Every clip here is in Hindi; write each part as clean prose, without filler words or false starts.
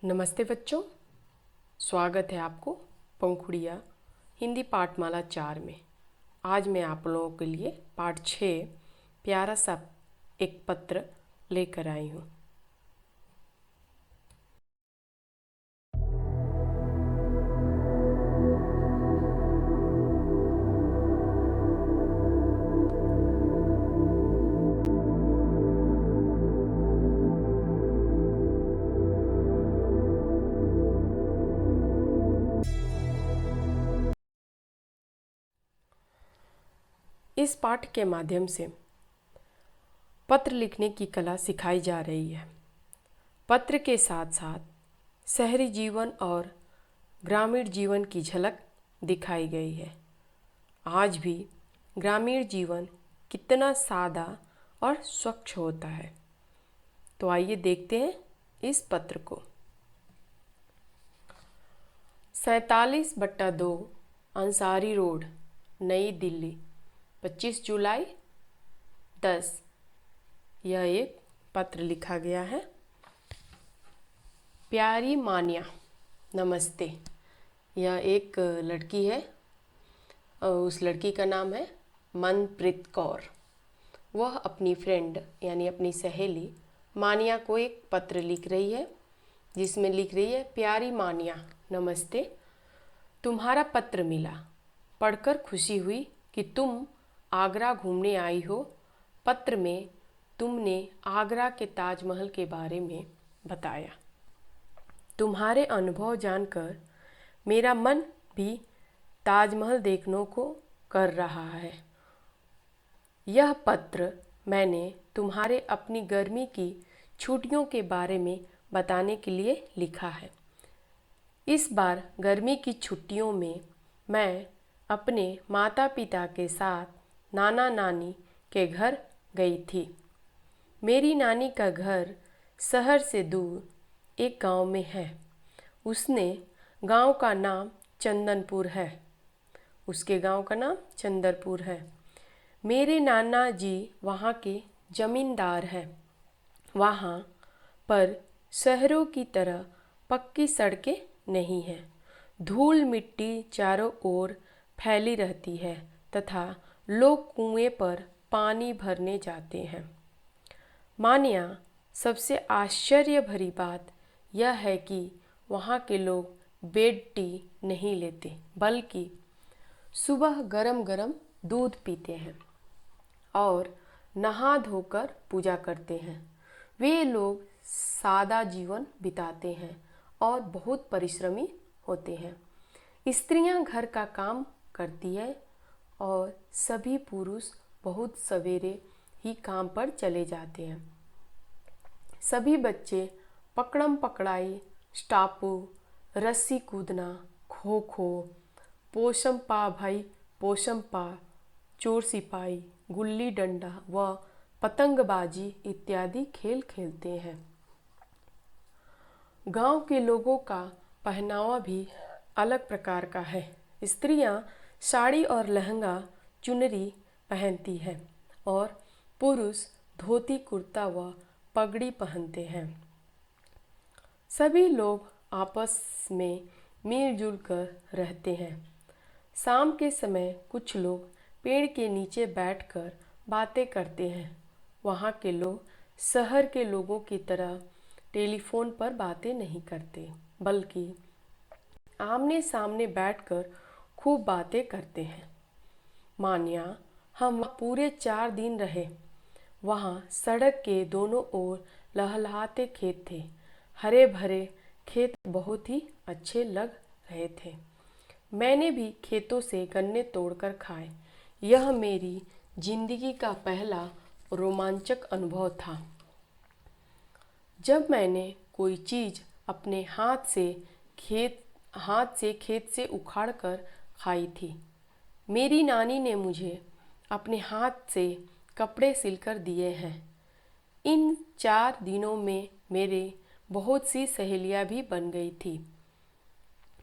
नमस्ते बच्चों, स्वागत है आपको पंखुड़िया हिंदी पाठमाला 4 में। आज मैं आप लोगों के लिए पाठ 6 प्यारा सा एक पत्र लेकर आई हूँ। इस पाठ के माध्यम से पत्र लिखने की कला सिखाई जा रही है। पत्र के साथ साथ शहरी जीवन और ग्रामीण जीवन की झलक दिखाई गई है। आज भी ग्रामीण जीवन कितना सादा और स्वच्छ होता है। तो आइए देखते हैं इस पत्र को। 47/2 अंसारी रोड, नई दिल्ली, 25 जुलाई 10। यह एक पत्र लिखा गया है। प्यारी मान्या, नमस्ते। यह एक लड़की है और उस लड़की का नाम है मनप्रीत कौर। वह अपनी फ्रेंड यानी अपनी सहेली मान्या को एक पत्र लिख रही है, जिसमें लिख रही है, प्यारी मान्या, नमस्ते। तुम्हारा पत्र मिला, पढ़कर खुशी हुई कि तुम आगरा घूमने आई हो। पत्र में तुमने आगरा के ताजमहल के बारे में बताया। तुम्हारे अनुभव जानकर मेरा मन भी ताजमहल देखने को कर रहा है। यह पत्र मैंने तुम्हारे अपनी गर्मी की छुट्टियों के बारे में बताने के लिए लिखा है। इस बार गर्मी की छुट्टियों में मैं अपने माता पिता के साथ नाना नानी के घर गई थी। मेरी नानी का घर शहर से दूर एक गांव में है। उसके गांव का नाम चंदनपुर है। मेरे नाना जी वहाँ के जमींदार हैं। वहाँ पर शहरों की तरह पक्की सड़कें नहीं हैं। धूल मिट्टी चारों ओर फैली रहती है तथा लोग कुएं पर पानी भरने जाते हैं। मान्या, सबसे आश्चर्य भरी बात यह है कि वहाँ के लोग बेड टी नहीं लेते, बल्कि सुबह गरम गरम दूध पीते हैं और नहा धोकर पूजा करते हैं। वे लोग सादा जीवन बिताते हैं और बहुत परिश्रमी होते हैं। स्त्रियां घर का काम करती है और सभी पुरुष बहुत सवेरे ही काम पर चले जाते हैं। सभी बच्चे पकड़म पकड़ाई, स्टापू, रस्सी कूदना, खो खो, पोषम पा भाई पोषम पा, चोर सिपाही, गुल्ली डंडा व पतंगबाजी इत्यादि खेल खेलते हैं। गांव के लोगों का पहनावा भी अलग प्रकार का है। स्त्रियां साड़ी और लहंगा चुनरी पहनती हैं और पुरुष धोती कुर्ता व पगड़ी पहनते हैं। सभी लोग आपस में मिलजुल कर रहते हैं। शाम के समय कुछ लोग पेड़ के नीचे बैठकर बातें करते हैं। वहाँ के लोग शहर के लोगों की तरह टेलीफोन पर बातें नहीं करते, बल्कि आमने सामने बैठकर खूब बातें करते हैं। मान्या, हम पूरे 4 दिन रहे। वहाँ सड़क के दोनों ओर लहलहाते खेत थे। हरे भरे खेत बहुत ही अच्छे लग रहे थे। मैंने भी खेतों से गन्ने तोड़कर खाए। यह मेरी जिंदगी का पहला रोमांचक अनुभव था, जब मैंने कोई चीज़ अपने हाथ से खेत से उखाड़ कर खाई थी। मेरी नानी ने मुझे अपने हाथ से कपड़े सिलकर दिए हैं। इन 4 दिनों में मेरे बहुत सी सहेलियां भी बन गई थी।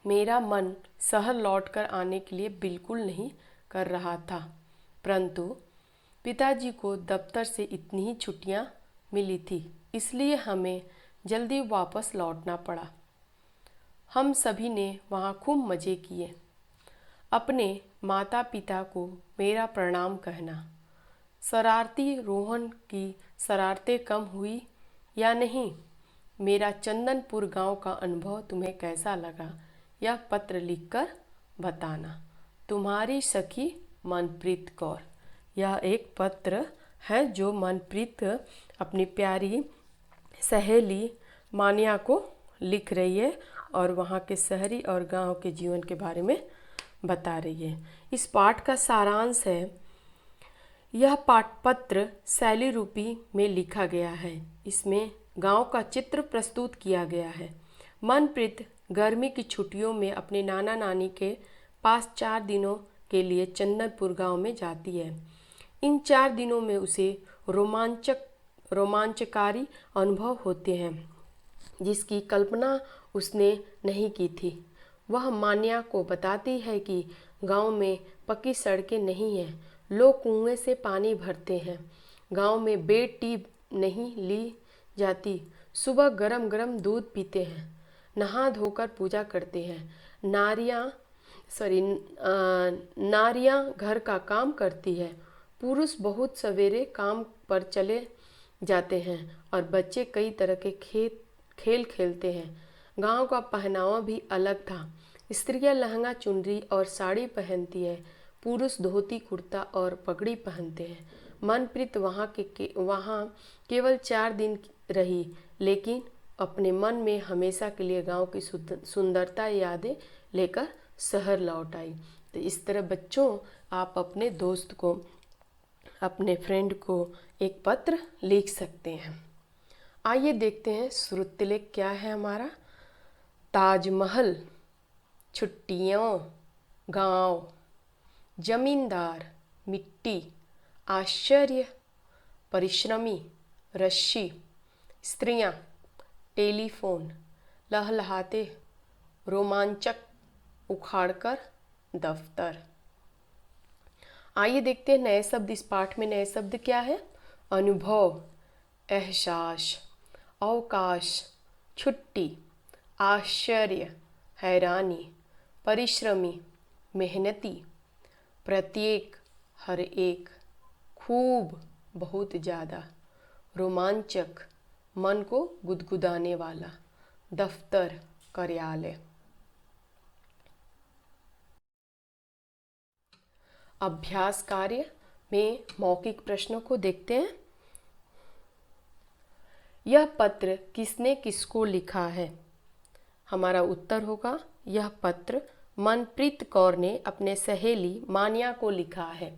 मेरा मन शहर लौटकर आने के लिए बिल्कुल नहीं कर रहा था, परंतु पिताजी को दफ्तर से इतनी ही छुट्टियां मिली थी, इसलिए हमें जल्दी वापस लौटना पड़ा। हम सभी ने वहाँ खूब मज़े किए। अपने माता पिता को मेरा प्रणाम कहना। शरारती रोहन की शरारतें कम हुई या नहीं? मेरा चंदनपुर गांव का अनुभव तुम्हें कैसा लगा, यह पत्र लिखकर बताना। तुम्हारी सखी मनप्रीत कौर। यह एक पत्र है जो मनप्रीत अपनी प्यारी सहेली मानिया को लिख रही है और वहाँ के शहरी और गांव के जीवन के बारे में बता रही है। इस पाठ का सारांश है, यह पाठपत्र शैली रूपी में लिखा गया है। इसमें गांव का चित्र प्रस्तुत किया गया है। मनप्रीत गर्मी की छुट्टियों में अपने नाना नानी के पास 4 दिनों के लिए चंदनपुर गांव में जाती है। इन 4 दिनों में उसे रोमांचकारी अनुभव होते हैं जिसकी कल्पना उसने नहीं की थी। वह मान्या को बताती है कि गांव में पक्की सड़कें नहीं हैं, लोग कुएं से पानी भरते हैं, गांव में बेड टी नहीं ली जाती, सुबह गरम गरम दूध पीते हैं, नहा धोकर पूजा करते हैं, नारियां घर का काम करती है, पुरुष बहुत सवेरे काम पर चले जाते हैं और बच्चे कई तरह के खेल खेलते हैं। गांव का पहनावा भी अलग था। स्त्रियां लहंगा चुनरी और साड़ी पहनती है, पुरुष धोती कुर्ता और पगड़ी पहनते हैं। मनप्रीत वहाँ केवल 4 दिन रही, लेकिन अपने मन में हमेशा के लिए गांव की सुंदरता यादें लेकर शहर लौट आई। तो इस तरह बच्चों, आप अपने दोस्त को, अपने फ्रेंड को एक पत्र लिख सकते हैं। आइए देखते हैं श्रुतिलेख क्या है हमारा। ताजमहल, छुट्टियों, गांव, जमींदार, मिट्टी, आश्चर्य, परिश्रमी, रस्सी, स्त्रियां, टेलीफोन, लहलहाते, रोमांचक, उखाड़कर, दफ्तर। आइए देखते हैं नए शब्द। इस पाठ में नए शब्द क्या है? अनुभव, एहसास, अवकाश, छुट्टी, आश्चर्य, हैरानी, परिश्रमी, मेहनती, प्रत्येक, हर एक, खूब, बहुत ज़्यादा, रोमांचक, मन को गुदगुदाने वाला, दफ्तर, कार्यालय। अभ्यास कार्य में मौखिक प्रश्नों को देखते हैं। यह पत्र किसने किसको लिखा है? हमारा उत्तर होगा, यह पत्र मनप्रीत कौर ने अपने सहेली मानिया को लिखा है।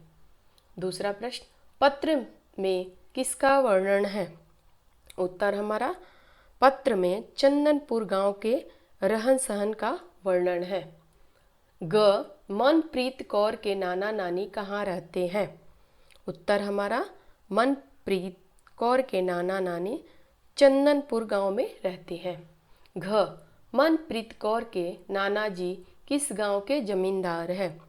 दूसरा प्रश्न, पत्र में किसका वर्णन है? उत्तर हमारा, पत्र में चंदनपुर गांव के रहन सहन का वर्णन है। ग, मनप्रीत कौर के नाना नानी कहाँ रहते हैं? उत्तर हमारा, मनप्रीत कौर के नाना नानी चंदनपुर गांव में रहते हैं। घ, मनप्रीत कौर के नाना जी किस गांव के जमींदार हैं?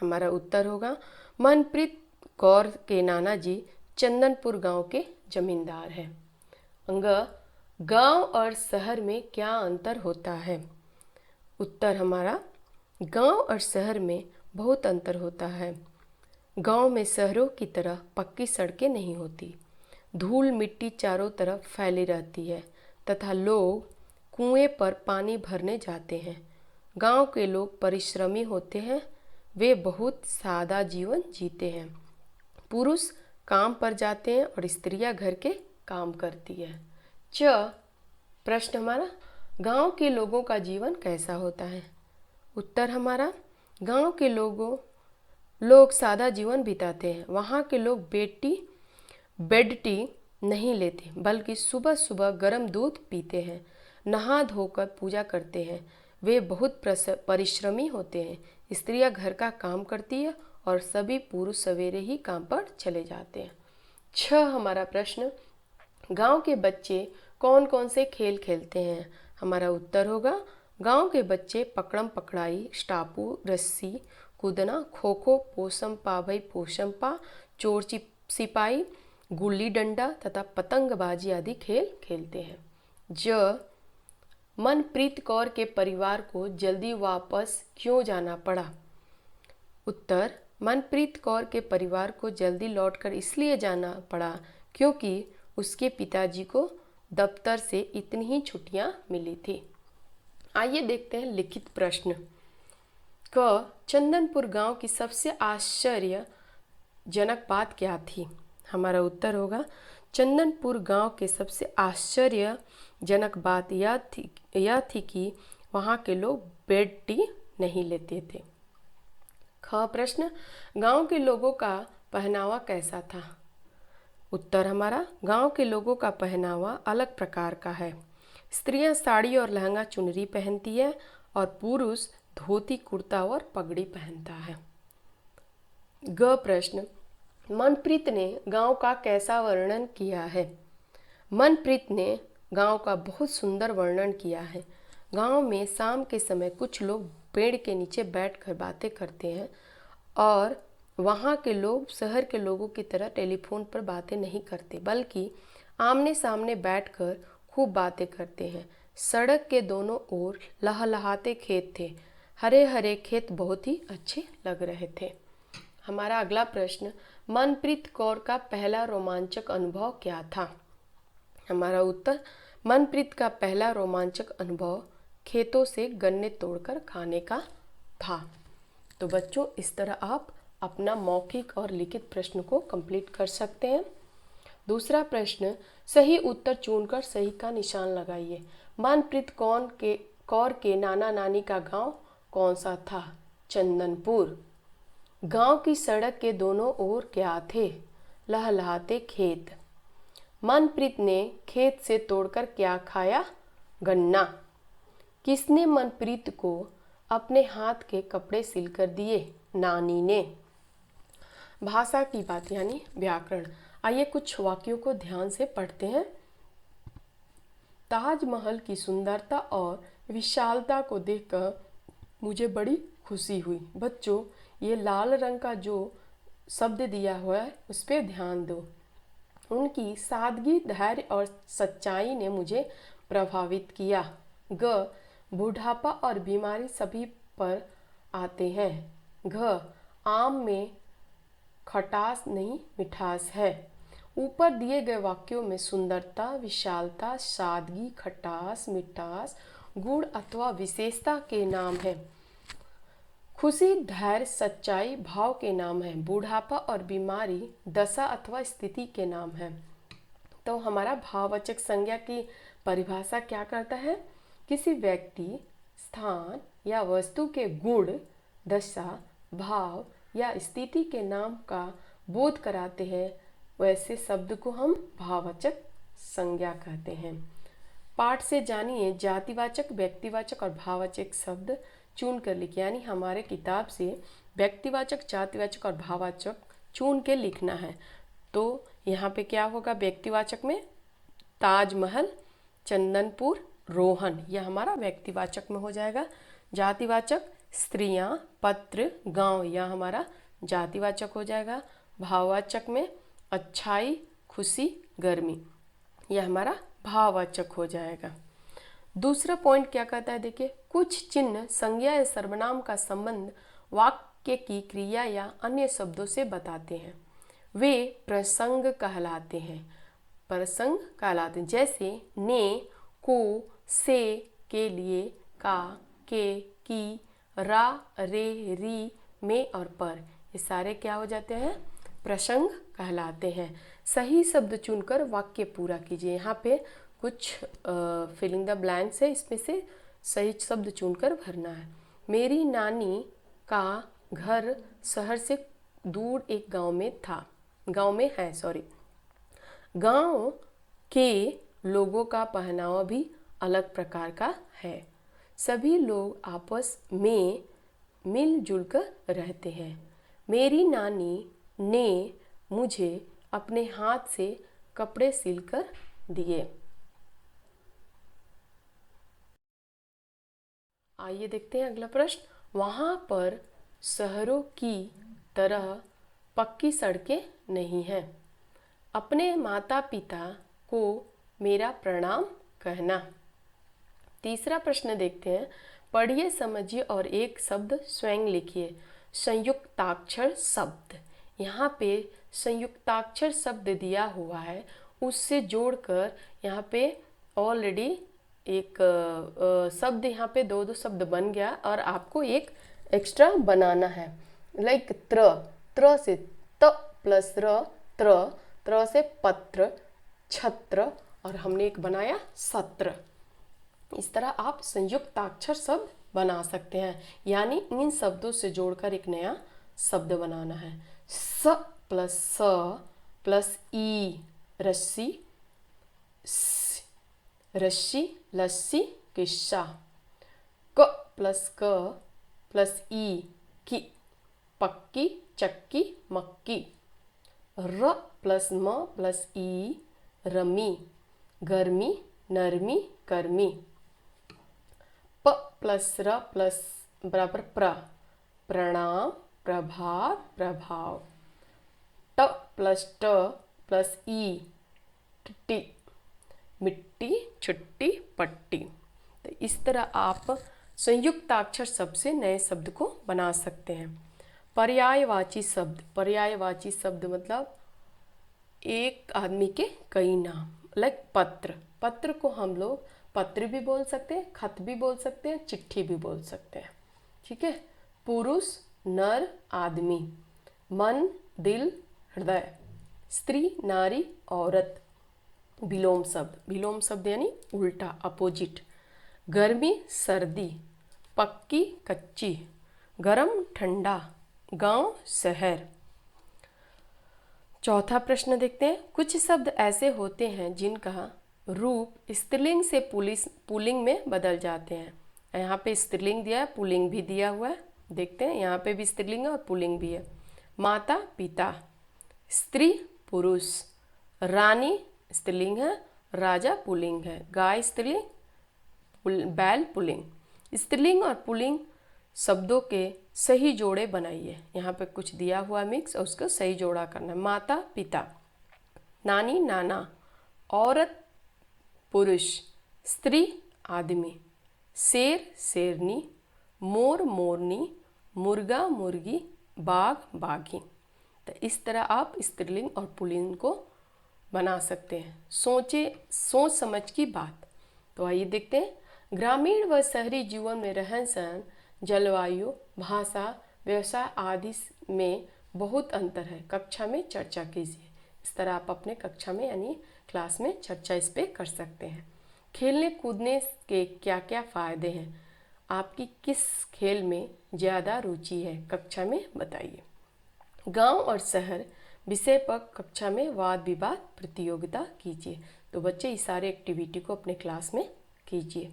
हमारा उत्तर होगा, मनप्रीत कौर के नाना जी चंदनपुर गांव के जमींदार हैं। ग, गांव और शहर में क्या अंतर होता है? उत्तर हमारा, गांव और शहर में बहुत अंतर होता है। गांव में शहरों की तरह पक्की सड़कें नहीं होती, धूल मिट्टी चारों तरफ फैली रहती है तथा लोग कुएं पर पानी भरने जाते हैं। गांव के लोग परिश्रमी होते हैं, वे बहुत सादा जीवन जीते हैं। पुरुष काम पर जाते हैं और स्त्रियां घर के काम करती है। च, प्रश्न हमारा, गांव के लोगों का जीवन कैसा होता है? उत्तर हमारा, गांव के लोग सादा जीवन बिताते हैं। वहाँ के लोग बेड टी नहीं लेते, बल्कि सुबह सुबह गर्म दूध पीते हैं, नहा धोकर पूजा करते हैं। वे बहुत परिश्रमी होते हैं। स्त्रियां घर का काम करती है और सभी पुरुष सवेरे ही काम पर चले जाते हैं। 6 हमारा प्रश्न, गांव के बच्चे कौन कौन से खेल खेलते हैं? हमारा उत्तर होगा, गांव के बच्चे पकड़म पकड़ाई, स्टापू, रस्सी कूदना, खो खो, पोसम पाभई पोसम पा, चोर सिपाही, गुल्ली डंडा तथा पतंगबाजी आदि खेल खेलते हैं। ज, मनप्रीत कौर के परिवार को जल्दी वापस क्यों जाना पड़ा? उत्तर, मनप्रीत कौर के परिवार को जल्दी लौटकर इसलिए जाना पड़ा क्योंकि उसके पिताजी को दफ्तर से इतनी ही छुट्टियां मिली थी। आइए देखते हैं लिखित प्रश्न। क, चंदनपुर गांव की सबसे आश्चर्यजनक बात क्या थी? हमारा उत्तर होगा, चंदनपुर गांव के सबसे आश्चर्यजनक बात यह थी कि वहां के लोग बेड टी नहीं लेते थे। ख प्रश्न, गांव के लोगों का पहनावा कैसा था? उत्तर हमारा, गांव के लोगों का पहनावा अलग प्रकार का है। स्त्रियां साड़ी और लहंगा चुनरी पहनती है और पुरुष धोती कुर्ता और पगड़ी पहनता है। ग प्रश्न, मनप्रीत ने गांव का कैसा वर्णन किया है? मनप्रीत ने गांव का बहुत सुंदर वर्णन किया है। गांव में शाम के समय कुछ लोग पेड़ के नीचे बैठकर बातें करते हैं और वहाँ के लोग शहर के लोगों की तरह टेलीफोन पर बातें नहीं करते, बल्कि आमने सामने बैठकर खूब बातें करते हैं। सड़क के दोनों ओर लहलहाते खेत थे। हरे हरे खेत बहुत ही अच्छे लग रहे थे। हमारा अगला प्रश्न, मनप्रीत कौर का पहला रोमांचक अनुभव क्या था? हमारा उत्तर, मनप्रीत का पहला रोमांचक अनुभव खेतों से गन्ने तोड़कर खाने का था। तो बच्चों, इस तरह आप अपना मौखिक और लिखित प्रश्न को कंप्लीट कर सकते हैं। दूसरा प्रश्न, सही उत्तर चुनकर सही का निशान लगाइए। मनप्रीत कौर के नाना नानी का गांव कौन सा था? चंदनपुर। गांव की सड़क के दोनों ओर क्या थे? लहलहाते खेत। मनप्रीत ने खेत से तोड़कर क्या खाया? गन्ना। किसने मनप्रीत को अपने हाथ के कपड़े सिलकर दिए? नानी ने। भाषा की बात यानी व्याकरण। आइए कुछ वाक्यों को ध्यान से पढ़ते हैं। ताजमहल की सुंदरता और विशालता को देखकर मुझे बड़ी खुशी हुई। बच्चों, ये लाल रंग का जो शब्द दिया हुआ है उस पर ध्यान दो। उनकी सादगी, धैर्य और सच्चाई ने मुझे प्रभावित किया। ग, बुढ़ापा और बीमारी सभी पर आते हैं। घ, आम में खटास नहीं मिठास है। ऊपर दिए गए वाक्यों में सुंदरता, विशालता, सादगी, खटास, मिठास गुण अथवा विशेषता के नाम है। खुशी, धैर्य, सच्चाई भाव के नाम है। बुढ़ापा और बीमारी दशा अथवा स्थिति के नाम है। तो हमारा भाववाचक संज्ञा की परिभाषा क्या करता है? किसी व्यक्ति, स्थान या वस्तु के गुण, दशा, भाव या स्थिति के नाम का बोध कराते हैं, वैसे शब्द को हम भाववाचक संज्ञा कहते हैं। पाठ से जानिए जातिवाचक, व्यक्तिवाचक और भाववाचक शब्द चुन कर लिखिए। यानी हमारे किताब से व्यक्तिवाचक, जातिवाचक और भाववाचक चुन के लिखना है। तो यहाँ पे क्या होगा? व्यक्तिवाचक में ताजमहल, चंदनपुर, रोहन, यह हमारा व्यक्तिवाचक में हो जाएगा। जातिवाचक स्त्रियां, पत्र, गांव, यह हमारा जातिवाचक हो जाएगा। भाववाचक में अच्छाई, खुशी, गर्मी, यह हमारा भाववाचक हो जाएगा। दूसरा पॉइंट क्या कहता है? देखिए, कुछ चिन्ह संज्ञा या सर्वनाम का संबंध वाक्य की क्रिया या अन्य शब्दों से बताते हैं। वे प्रसंग कहलाते हैं। प्रसंग कहलाते हैं। जैसे ने, को, से, के लिए, का, के, की, रा, रे, री, में और पर, ये सारे क्या हो जाते हैं? प्रसंग कहलाते हैं। सही शब्द चुनकर वाक्य पूरा कीजिए। यहाँ पे कुछ फिलिंग द ब्लैंक्स है, इसमें से सही शब्द चुनकर भरना है। मेरी नानी का घर शहर से दूर एक गांव में है। गांव के लोगों का पहनावा भी अलग प्रकार का है। सभी लोग आपस में मिलजुल कर रहते हैं। मेरी नानी ने मुझे अपने हाथ से कपड़े सिलकर दिए। आइए देखते हैं अगला प्रश्न। वहाँ पर शहरों की तरह पक्की सड़कें नहीं हैं। अपने माता पिता को मेरा प्रणाम कहना। तीसरा प्रश्न देखते हैं। पढ़िए, समझिए और एक शब्द स्वयं लिखिए। संयुक्ताक्षर शब्द। यहाँ पे संयुक्ताक्षर शब्द दिया हुआ है, उससे जोड़कर यहाँ पे ऑलरेडी एक शब्द, यहाँ पे दो दो शब्द बन गया और आपको एक एक्स्ट्रा बनाना है। लाइक त्र से त प्लस र, त्र से पत्र, छत्र, और हमने एक बनाया सत्र। इस तरह आप संयुक्ताक्षर शब्द बना सकते हैं, यानी इन शब्दों से जोड़कर एक नया शब्द बनाना है। स प्लस ई, रस्सी, रस्सी, लस्सी, किस्सा। क प्लस ई, की, पक्की, चक्की, मक्की। र प्लस ई, रमी, गर्मी, नरमी, कर्मी। प प्लस र प्लस बराबर प्रणाम, प्रभात, प्रभाव। ट प्लस ई, टिट्टी, मिट्टी, छुट्टी, पट्टी। तो इस तरह आप संयुक्ताक्षर शब्द से नए शब्द को बना सकते हैं। पर्यायवाची शब्द। पर्यायवाची शब्द मतलब एक आदमी के कई नाम। लाइक पत्र को हम लोग पत्र भी बोल सकते हैं, खत भी बोल सकते हैं, चिट्ठी भी बोल सकते हैं। ठीक है। पुरुष, नर, आदमी। मन, दिल, हृदय। स्त्री, नारी, औरत। विलोम शब्द यानी उल्टा, अपोजिट। गर्मी, सर्दी। पक्की, कच्ची। गरम, ठंडा। गांव, शहर। चौथा प्रश्न देखते हैं। कुछ शब्द ऐसे होते हैं जिनका रूप स्त्रीलिंग से पुल्लिंग में बदल जाते हैं। यहाँ पे स्त्रीलिंग दिया है, पुल्लिंग भी दिया हुआ है। देखते हैं, यहाँ पे भी स्त्रीलिंग है और पुल्लिंग भी है। माता, पिता। स्त्री, पुरुष। रानी स्त्रीलिंग है, राजा पुल्लिंग है। गाय स्त्रीलिंग, बैल पुल्लिंग। स्त्रीलिंग और पुल्लिंग शब्दों के सही जोड़े बनाइए। यहाँ पे कुछ दिया हुआ मिक्स और उसको सही जोड़ा करना। माता, पिता। नानी, नाना। औरत, पुरुष। स्त्री, आदमी। शेर, शेरनी। मोर, मोरनी। मुर्गा, मुर्गी। बाघ, बाघी। तो इस तरह आप स्त्रीलिंग और पुल्लिंग को बना सकते हैं। सोच समझ की बात। तो आइए देखते हैं। ग्रामीण व शहरी जीवन में रहन सहन, जलवायु, भाषा, व्यवसाय आदि में बहुत अंतर है। कक्षा में चर्चा कीजिए। इस तरह आप अपने कक्षा में यानी क्लास में चर्चा इस पे कर सकते हैं। खेलने कूदने के क्या क्या फ़ायदे हैं? आपकी किस खेल में ज़्यादा रुचि है? कक्षा में बताइए। गांव और शहर विषय पर कक्षा में वाद विवाद प्रतियोगिता कीजिए। तो बच्चे इस सारे एक्टिविटी को अपने क्लास में कीजिए।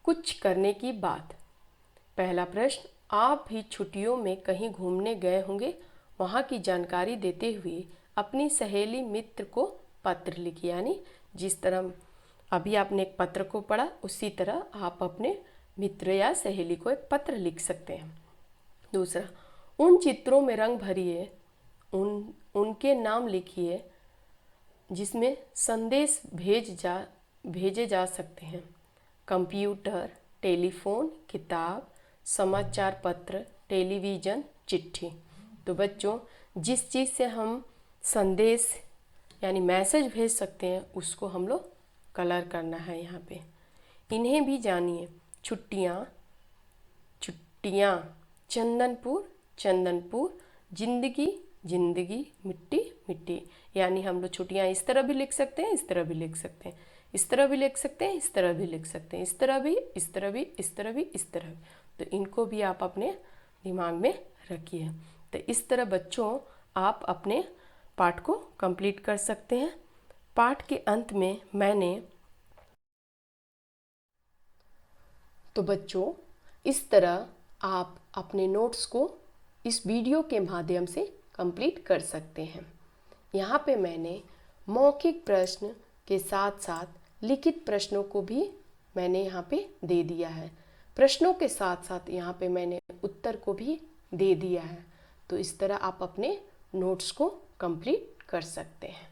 कुछ करने की बात। पहला प्रश्न, आप भी छुट्टियों में कहीं घूमने गए होंगे। वहाँ की जानकारी देते हुए अपनी सहेली मित्र को पत्र लिखिए। यानी जिस तरह अभी आपने एक पत्र को पढ़ा, उसी तरह आप अपने मित्र या सहेली को एक पत्र लिख सकते हैं। दूसरा, उन चित्रों में रंग भरिए, उनके नाम लिखिए जिसमें संदेश भेजे जा सकते हैं। कंप्यूटर, टेलीफोन, किताब, समाचार पत्र, टेलीविज़न, चिट्ठी। तो बच्चों, जिस चीज़ से हम संदेश यानी मैसेज भेज सकते हैं उसको हम लोग कलर करना है यहाँ पे। इन्हें भी जानिए। छुट्टियाँ, चंदनपुर, जिंदगी, मिट्टी। यानी हम लोग छुट्टियाँ इस तरह भी लिख सकते हैं, इस तरह भी लिख सकते हैं, इस तरह भी लिख सकते हैं, इस तरह भी लिख सकते हैं, इस तरह भी, इस तरह भी, इस तरह भी, इस तरह भी। तो इनको भी आप अपने दिमाग में रखिए। तो इस तरह बच्चों आप अपने पाठ को कंप्लीट कर सकते हैं। पाठ के अंत में तो बच्चों इस तरह आप अपने नोट्स को इस वीडियो के माध्यम से कंप्लीट कर सकते हैं। यहाँ पे मैंने मौखिक प्रश्न के साथ साथ लिखित प्रश्नों को भी मैंने यहाँ पे दे दिया है। प्रश्नों के साथ साथ यहाँ पे मैंने उत्तर को भी दे दिया है। तो इस तरह आप अपने नोट्स को कंप्लीट कर सकते हैं।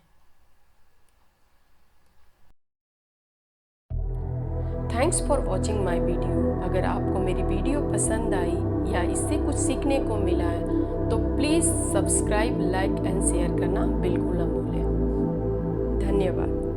Thanks for watching my video. अगर आपको मेरी वीडियो पसंद आई या इससे कुछ सीखने को मिला है तो please subscribe, like and share करना बिल्कुल ना भूलें। धन्यवाद।